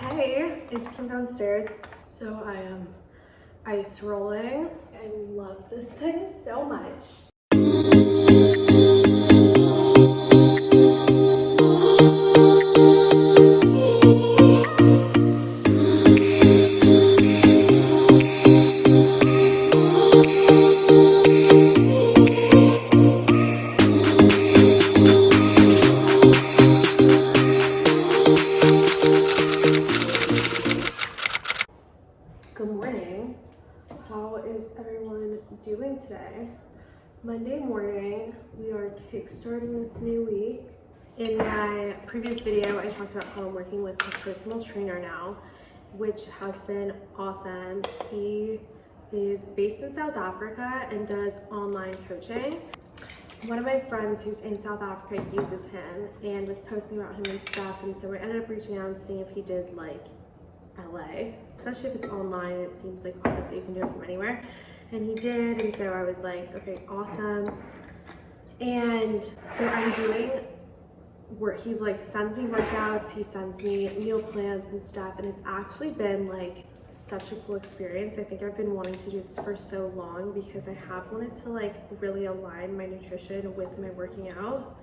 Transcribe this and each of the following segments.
Hey, I just came downstairs, so I am ice rolling. I love this thing so much. Good morning. How is everyone doing today? Monday morning, we are kickstarting this new week. In my previous video, I talked about how I'm working with a personal trainer now, which has been awesome. He is based in South Africa and does online coaching. One of my friends who's in South Africa uses him and was posting about him and stuff, and so I ended up reaching out and seeing if he did like LA, especially if it's online. It seems like honestly you can do it from anywhere, and he did, and so I was like, okay, awesome. And so I'm doing work. He like sends me workouts, he sends me meal plans and stuff, and it's actually been like such a cool experience. I think I've been wanting to do this for so long because I have wanted to like really align my nutrition with my working out,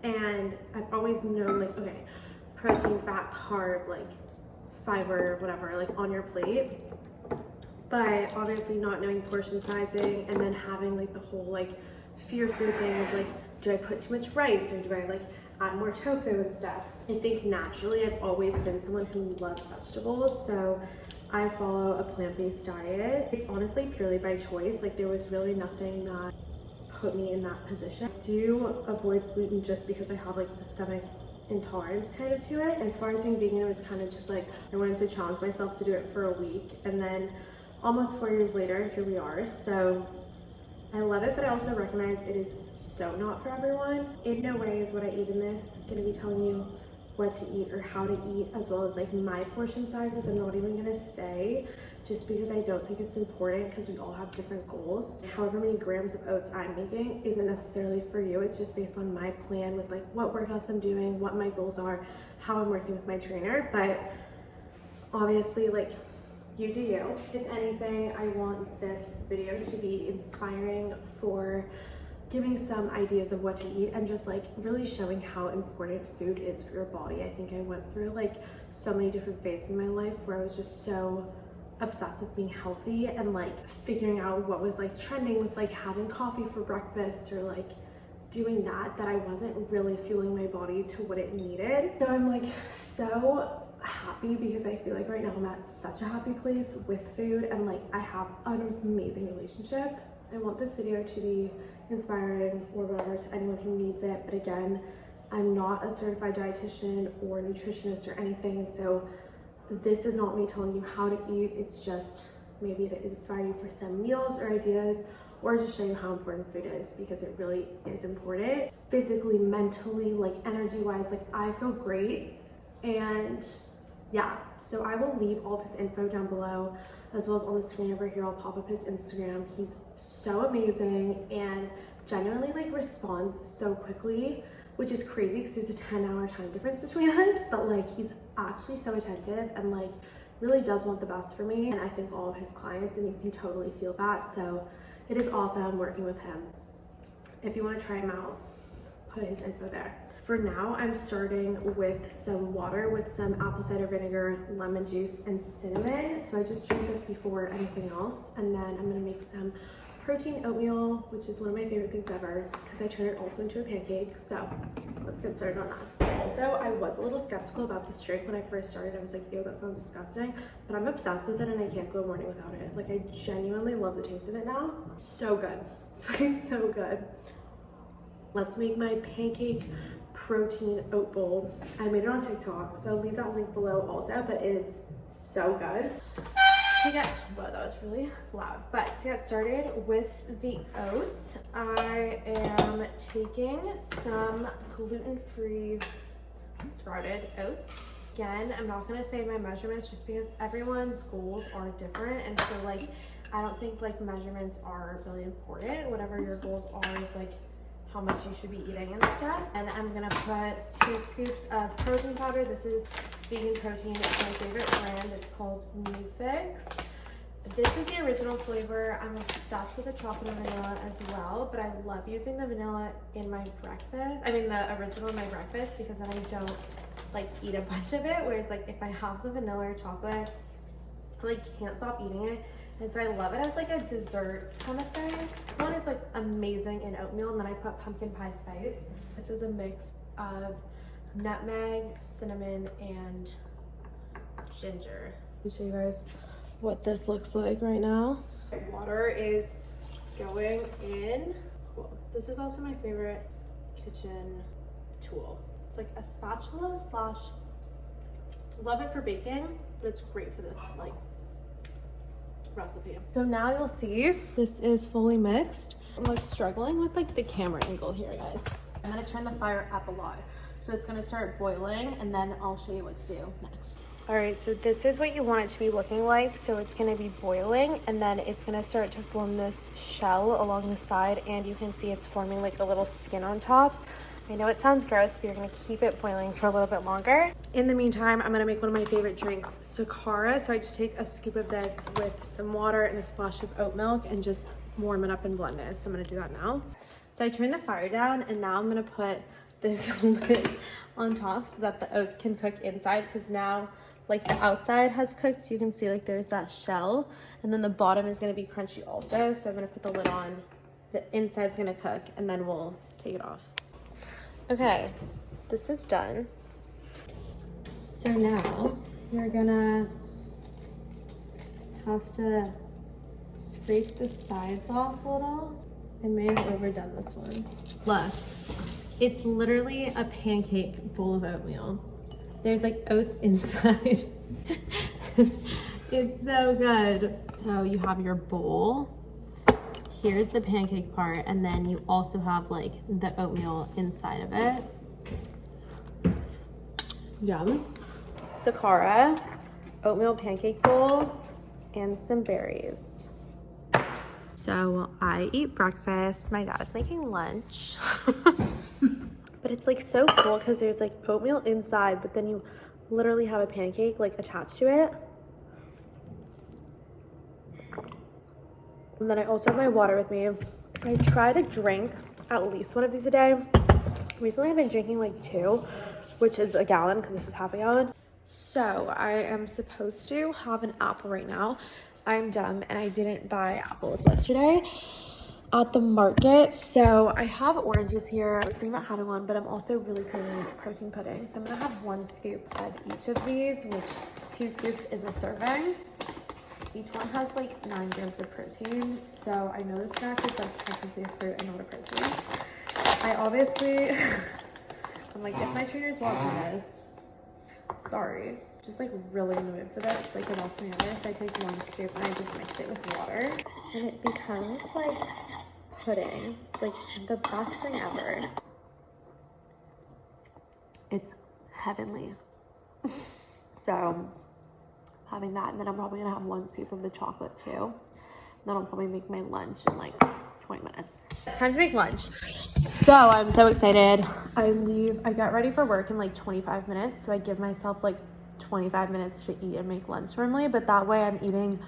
and I've always known like, okay, protein, fat, carb, like fiber, whatever, like on your plate, but obviously not knowing portion sizing, and then having like the whole like fear food thing of like, do I put too much rice or do I like add more tofu and stuff? I think naturally I've always been someone who loves vegetables, so I follow a plant-based diet. It's honestly purely by choice. Like there was really nothing that put me in that position. I do avoid gluten just because I have like a stomach intolerance kind of to it. As far as being vegan, it was kind of just like I wanted to challenge myself to do it for a week, and then almost 4 years later, here we are. So I love it, but I also recognize it is so not for everyone. In no way is what I eat in this gonna be telling you what to eat or how to eat, as well as like my portion sizes. I'm not even gonna say, just because I don't think it's important, because we all have different goals. However many grams of oats I'm making isn't necessarily for you. It's just based on my plan with like what workouts I'm doing, what my goals are, how I'm working with my trainer. But obviously, like, you do you. If anything, I want this video to be inspiring for giving some ideas of what to eat and just like really showing how important food is for your body. I think I went through like so many different phases in my life where I was just so obsessed with being healthy and like figuring out what was like trending with like having coffee for breakfast or like doing that I wasn't really fueling my body to what it needed. So I'm like so happy because I feel like right now I'm at such a happy place with food, and like I have an amazing relationship. I want this video to be inspiring or whatever to anyone who needs it, but again, I'm not a certified dietitian or nutritionist or anything, and so this is not me telling you how to eat. It's just maybe to inspire you for some meals or ideas, or just show you how important food is, because it really is important. Physically, mentally, like energy wise, like I feel great. And yeah, so I will leave all of his info down below, as well as on the screen over here. I'll pop up his Instagram. He's so amazing and genuinely like responds so quickly, which is crazy because there's a 10-hour time difference between us, but like he's actually so attentive and like really does want the best for me, and I think all of his clients, and you can totally feel that. So it is awesome working with him. If you want to try him out, put his info there. For now, I'm starting with some water with some apple cider vinegar, lemon juice, and cinnamon. So I just drink this before anything else, and then I'm gonna make some protein oatmeal, which is one of my favorite things ever, because I turn it also into a pancake. So let's get started on that. Also, I was a little skeptical about this drink when I first started. I was like, ew, that sounds disgusting, but I'm obsessed with it and I can't go a morning without it. Like, I genuinely love the taste of it now. It's so good. It's like so good. Let's make my pancake protein oat bowl. I made it on TikTok, so I'll leave that link below also, but it is so good. Well, that was really loud. But to get started with the oats, I am taking some gluten-free sprouted oats. Again, I'm not gonna say my measurements just because everyone's goals are different, and so like I don't think like measurements are really important. Whatever your goals are is like how much you should be eating and stuff. And I'm gonna put 2 scoops of protein powder. This is vegan protein. It's my favorite brand. It's called NuFix. This is the original flavor. I'm obsessed with the chocolate and vanilla as well, but I love using the vanilla in my breakfast. I mean the original in my breakfast, because then I don't like eat a bunch of it. Whereas like if I have the vanilla or chocolate, I like can't stop eating it. And so I love it as like a dessert kind of thing. This one is like amazing in oatmeal, and then I put pumpkin pie spice. This is a mix of nutmeg, cinnamon, and ginger. Let me show you guys what this looks like right now. Water is going in. Cool. This is also my favorite kitchen tool. It's like a spatula slash, love it for baking, but it's great for this like recipe. So now you'll see this is fully mixed. I'm like struggling with like the camera angle here, guys. I'm gonna turn the fire up a lot. So it's gonna start boiling, and then I'll show you what to do next. All right, so this is what you want it to be looking like. So it's gonna be boiling, and then it's gonna start to form this shell along the side, and you can see it's forming like a little skin on top. I know it sounds gross, but you're gonna keep it boiling for a little bit longer. In the meantime, I'm gonna make one of my favorite drinks, Sakara. So I just take a scoop of this with some water and a splash of oat milk and just warm it up and blend it. So I'm gonna do that now. So I turn the fire down, and now I'm gonna put this lid on top so that the oats can cook inside, because now like the outside has cooked, so you can see like there's that shell, and then the bottom is gonna be crunchy also. So I'm gonna put the lid on, the inside's gonna cook, and then we'll take it off. Okay, this is done. So now you're gonna have to scrape the sides off a little. I may have overdone this one. Look, it's literally a pancake bowl of oatmeal. There's like oats inside. It's so good. So you have your bowl. Here's the pancake part, and then you also have like the oatmeal inside of it. Yum. Sakara, oatmeal pancake bowl, and some berries. So I eat breakfast. My dad is making lunch. But it's like so cool because there's like oatmeal inside, but then you literally have a pancake like attached to it. And then I also have my water with me. I try to drink at least one of these a day. Recently I've been drinking like 2, which is a gallon because this is half a gallon. So I am supposed to have an apple right now. I'm dumb and I didn't buy apples yesterday at the market. So I have oranges here. I was thinking about having one, but I'm also really craving protein pudding. So I'm gonna have 1 scoop of each of these, which 2 scoops is a serving. Each one has like 9 grams of protein. So I know the snack is like technically a fruit and not a protein. I obviously, I'm like, if my trainer's watching this, sorry. Just like really in the mood for this. It's like the best thing ever. So I take 1 scoop and I just mix it with water. And it becomes like pudding. It's like the best thing ever. It's heavenly. So having that, and then I'm probably gonna have 1 scoop of the chocolate too. And then I'll probably make my lunch in like 20 minutes. It's time to make lunch. So I'm so excited. I got ready for work in like 25 minutes. So I give myself like 25 minutes to eat and make lunch normally, but that way I'm eating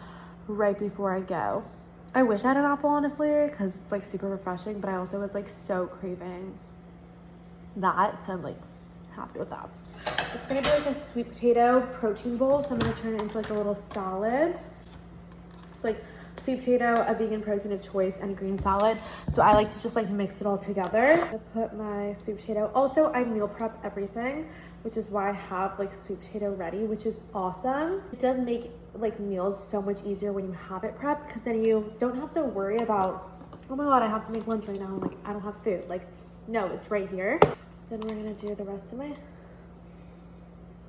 right before I go. I wish I had an apple, honestly, because it's like super refreshing, but I also was like so craving that, so I'm like happy with that. It's gonna be like a sweet potato protein bowl, so I'm gonna turn it into like a little salad. It's like sweet potato, a vegan protein of choice, and a green salad. So I like to just like mix it all together. I put my sweet potato. Also, I meal prep everything, which is why I have like sweet potato ready, which is awesome. It does make like meals so much easier when you have it prepped, because then you don't have to worry about, oh my God, I have to make lunch right now. Like, I don't have food. Like, no, it's right here. Then we're gonna do the rest of my,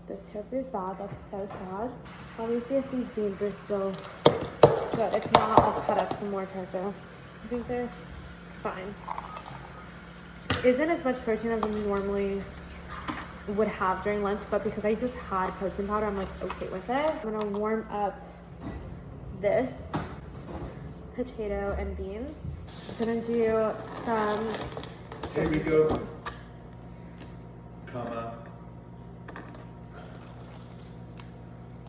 this tofu is bad. That's so sad. Let me see if these beans are still good. If not, I'll cut up some more tofu. I think they're fine. Isn't as much protein as I normally would have during lunch, but because I just had protein powder, I'm like okay with it. I'm gonna warm up this potato and beans. I'm gonna do some Here we go. Comma.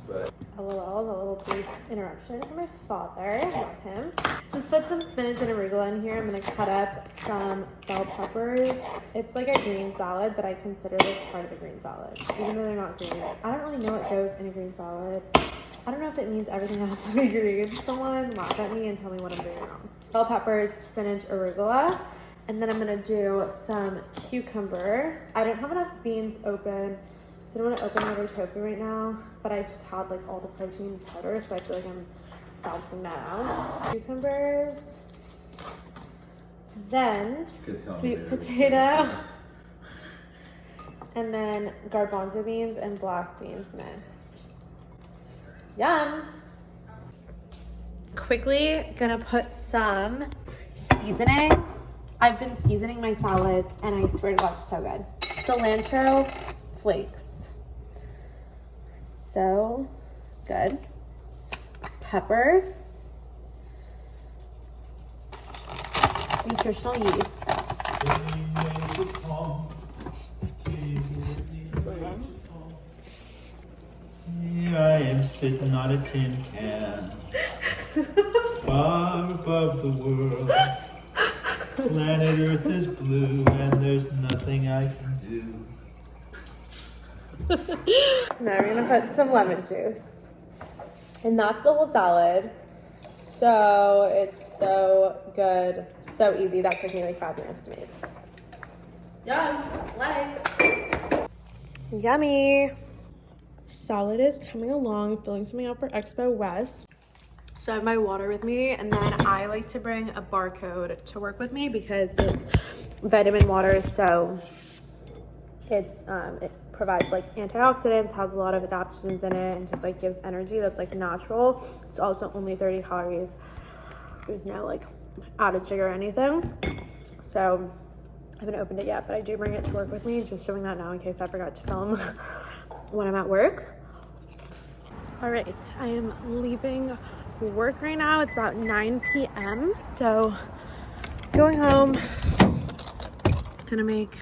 But LOL, a little brief interruption for my father. I love him. So let's put some spinach and arugula in here. I'm gonna cut up some bell peppers. It's like a green salad, but I consider this part of a green salad, even though they're not green. I don't really know what goes in a green salad. I don't know if it means everything has to be green. Someone laugh at me and tell me what I'm doing wrong. Bell peppers, spinach, arugula. And then I'm gonna do some cucumber. I don't have enough beans open, so I don't wanna open another tofu right now, but I just had like all the protein powder, so I feel like I'm balancing that out. Cucumbers, then sweet potato, and then garbanzo beans and black beans mixed. Yum! Quickly gonna put some seasoning. I've been seasoning my salads and I swear to God, it's so good. Cilantro flakes. So good. Pepper. Nutritional yeast. Here I am sitting on a tin can, far above the world. Planet Earth is blue and there's nothing I can do. Now we're gonna put some lemon juice. And that's the whole salad. So it's so good, so easy. That took me like 5 minutes to make. Yum, slay. Yummy. Salad is coming along, filling something up for Expo West. So I have my water with me, and then I like to bring a barcode to work with me because it's vitamin water, so it's it provides like antioxidants, has a lot of adaptogens in it, and just like gives energy that's like natural. It's also only 30 calories. There's no like added sugar or anything. So I haven't opened it yet, but I do bring it to work with me. Just showing that now in case I forgot to film when I'm at work. All right, I am leaving work right now. It's about 9 p.m. So going home, gonna make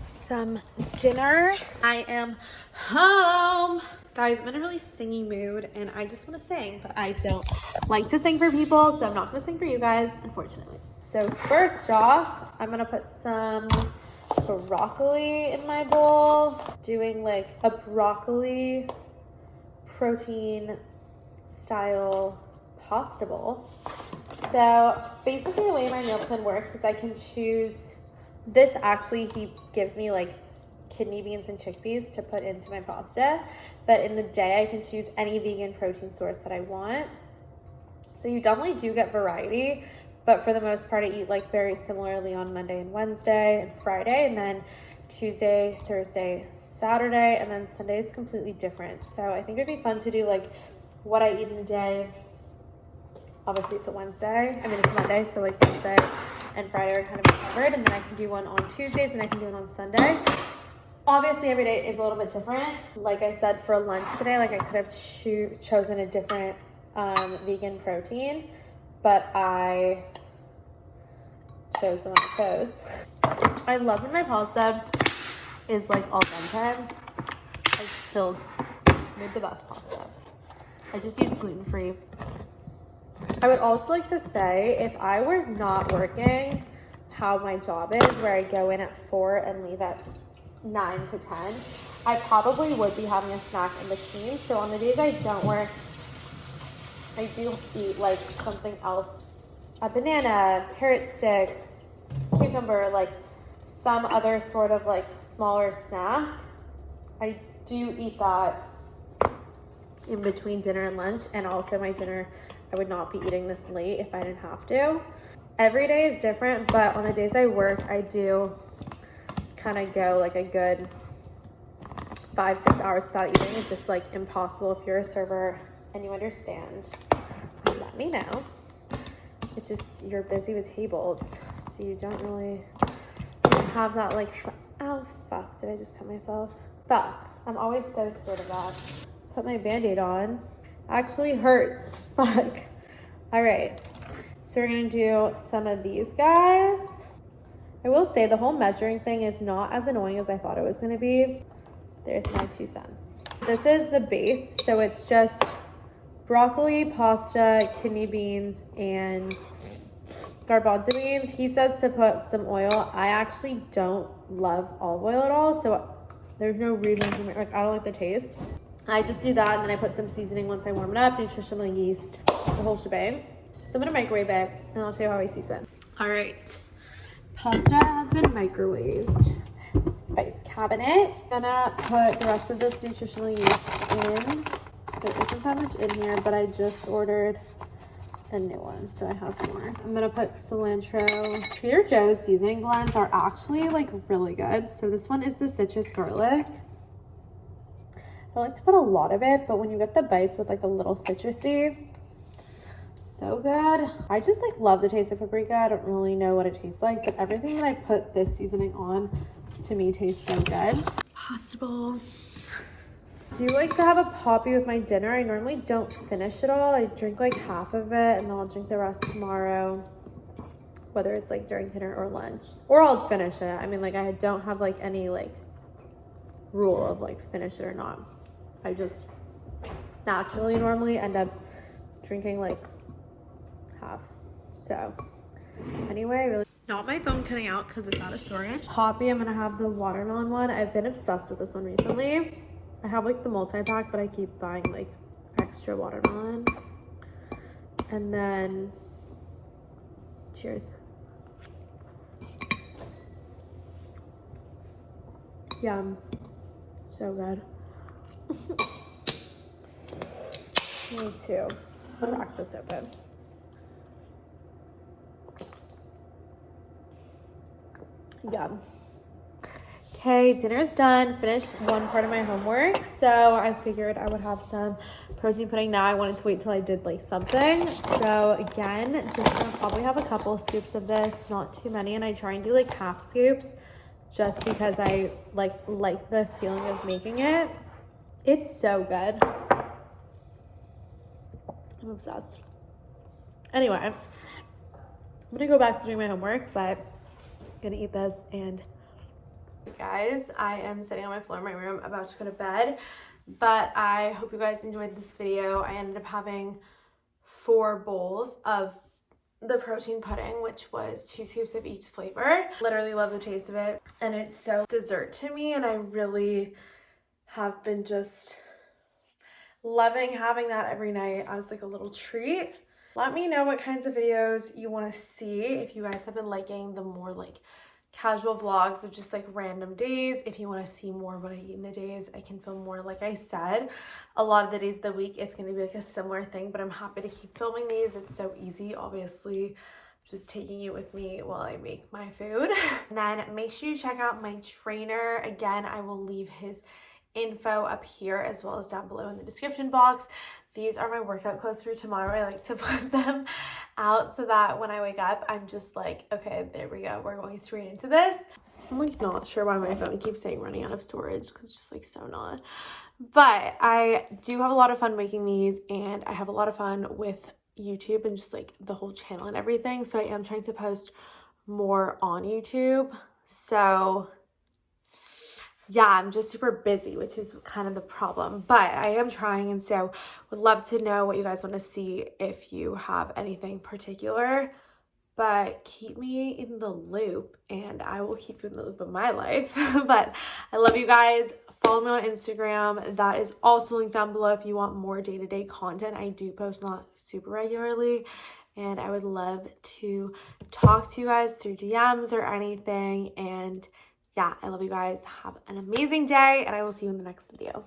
some dinner. I am home. Guys, I'm in a really singy mood and I just want to sing, but I don't like to sing for people, so I'm not gonna sing for you guys, unfortunately. So first off, I'm gonna put some broccoli in my bowl, doing like a broccoli protein style pasta bowl. So basically the way my meal plan works is I can choose, this actually he gives me like kidney beans and chickpeas to put into my pasta, but in the day I can choose any vegan protein source that I want. So you definitely do get variety, but for the most part I eat like very similarly on Monday and Wednesday and Friday, and then Tuesday, Thursday, Saturday, and then Sunday is completely different. So I think it'd be fun to do like what I eat in a day. Obviously it's a Wednesday, I mean it's Monday, so like Wednesday and Friday are kind of covered, and then I can do one on Tuesdays and I can do one on Sunday. Obviously every day is a little bit different. Like I said, for lunch today, like I could have chosen a different vegan protein, but I chose the one I chose. I love when my pasta is like al dente. I made the best pasta. I just use gluten-free. I would also like to say, if I was not working how my job is, where I go in at 4 and leave at 9 to 10, I probably would be having a snack in between. So on the days I don't work, I do eat like something else. A banana, carrot sticks, cucumber, like some other sort of like smaller snack. I do eat that in between dinner and lunch, and also my dinner, I would not be eating this late if I didn't have to. Every day is different, but on the days I work, I do kind of go like a good 5-6 hours without eating. It's just like impossible. If you're a server and you understand, let me know. It's just you're busy with tables, so you don't really have that like, oh fuck, did I just cut myself? But I'm always so scared of that. Put my Band-Aid on. Actually hurts, fuck. All right, so we're gonna do some of these guys. I will say the whole measuring thing is not as annoying as I thought it was going to be. There's my 2 cents. This is the base, so it's just broccoli, pasta, kidney beans, and garbanzo beans. He says to put some oil. I actually don't love olive oil at all, so there's no reason for me, like, I don't like the taste. I just do that, and then I put some seasoning once I warm it up, nutritional yeast, the whole shebang. So I'm gonna microwave it, and I'll show you how I season. All right, pasta has been microwaved. Spice cabinet. I'm gonna put the rest of this nutritional yeast in. There isn't that much in here, but I just ordered a new one, so I have more. I'm gonna put cilantro. Trader Joe's seasoning blends are actually like really good. So this one is the citrus garlic. I like to put a lot of it, but when you get the bites with like a little citrusy, so good. I just like love the taste of paprika. I don't really know what it tastes like, but everything that I put this seasoning on to me tastes so good. Pasta bowl. I do like to have a poppy with my dinner. I normally don't finish it all. I drink like half of it and then I'll drink the rest tomorrow, whether it's like during dinner or lunch, or I'll finish it. I mean, like I don't have like any like rule of like finish it or not. I just naturally normally end up drinking like half. So anyway, really not my phone cutting out because it's out of storage. Poppy, I'm gonna have the watermelon one. I've been obsessed with this one recently. I have like the multi-pack, but I keep buying like extra watermelon. And then cheers. Yum. So good. Me too. I'll crack this open. Yum. Okay, dinner's done. Finished one part of my homework, so I figured I would have some protein pudding now. I wanted to wait till I did like something. So again, just gonna probably have a couple scoops of this, not too many, and I try and do like half scoops just because I like the feeling of making it. It's so good. I'm obsessed. Anyway, I'm gonna go back to doing my homework, but I'm gonna eat this. And guys, I am sitting on my floor in my room about to go to bed, but I hope you guys enjoyed this video. I ended up having 4 bowls of the protein pudding, which was 2 scoops of each flavor. Literally love the taste of it, and it's so dessert to me, and I really have been just loving having that every night as like a little treat. Let me know what kinds of videos you want to see. If you guys have been liking the more like casual vlogs of just like random days, if you want to see more what I eat in the days, I can film more. Like I said, a lot of the days of the week it's going to be like a similar thing, but I'm happy to keep filming these. It's so easy, obviously, just taking you with me while I make my food. And then make sure you check out my trainer. Again, I will leave his info up here as well as down below in the description box. These are my workout clothes for tomorrow. I like to put them out so that when I wake up, I'm just like, okay, there we go. We're going straight into this. I'm like not sure why my phone keeps saying running out of storage because it's just like so not. But I do have a lot of fun making these, and I have a lot of fun with YouTube and just like the whole channel and everything. So I am trying to post more on YouTube. So yeah, I'm just super busy, which is kind of the problem, but I am trying, and so would love to know what you guys want to see if you have anything particular, but keep me in the loop and I will keep you in the loop of my life. But I love you guys. Follow me on Instagram. That is also linked down below if you want more day-to-day content. I do post not super regularly, and I would love to talk to you guys through DMs or anything. And yeah, I love you guys. Have an amazing day, and I will see you in the next video.